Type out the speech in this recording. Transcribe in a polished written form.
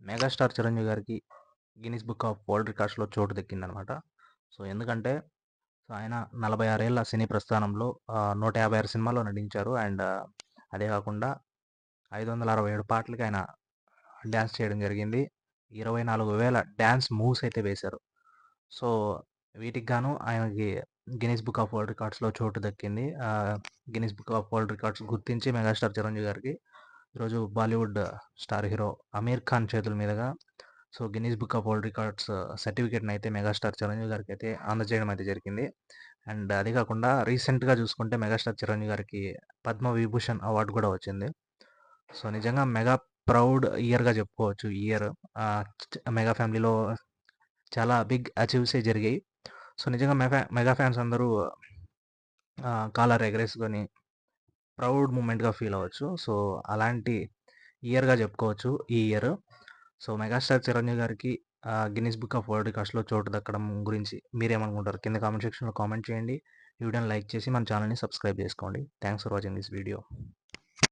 Megastar Chiranjeevi గారికి Guinness book of world రికార్డ్స్‌లో చోటు దక్కిందనమాట. సో, ఎందుకంటే ఆయన 46 ఏళ్ల సినీ ప్రస్థానంలో 156 సినిమాల్లో నటించారు. అండ్ అదే కాకుండా 567 పాటలకి ఆయన డాన్స్ చేయడం జరిగింది. 24,000 డాన్స్ మూవ్స్ అయితే వేశారు. సో, వీటికి గాను ఆయనకి గిన్నిస్ బుక్ ఆఫ్ వరల్డ్ రికార్డ్స్‌లో చోటు దక్కింది. Guinness book of world records గుర్తించి మెగాస్టార్ చిరంజీవి గారికి ఈరోజు Bollywood star hero Aamir Khan చేతుల మీదుగా Guinness book of world records సర్టిఫికేట్‌ని అయితే మెగాస్టార్ చిరంజీవి గారికి అయితే అందజేయడం అయితే జరిగింది. అండ్ అదే కాకుండా రీసెంట్‌గా చూసుకుంటే మెగాస్టార్ చిరంజీవి గారికి పద్మ విభూషణ్ అవార్డు కూడా వచ్చింది. సో, నిజంగా మెగా ప్రౌడ్ ఇయర్‌గా చెప్పుకోవచ్చు ఈ ఇయర్. మెగా ఫ్యామిలీలో చాలా బిగ్ అచీవ్సే జరిగాయి. సో, నిజంగా మెగా ఫ్యాన్స్ అందరూ కాలర్ ఎగరేసుకొని ప్రౌడ్ మూమెంట్‌గా ఫీల్ అవ్వచ్చు. సో, అలాంటి ఇయర్‌గా చెప్పుకోవచ్చు ఈ ఇయర్. సో, మెగాస్టార్ చిరంజీవి గారికి గిన్నిస్ బుక్ ఆఫ్ వరల్డ్ రికార్డ్స్‌లో చోటు దక్కడం గురించి మీరేమనుకుంటారు? కింద కామెంట్ సెక్షన్‌లో కామెంట్ చేయండి. ఈ వీడియోని లైక్ చేసి మన ఛానల్‌ని సబ్స్క్రైబ్ చేసుకోండి. Thanks for watching this video.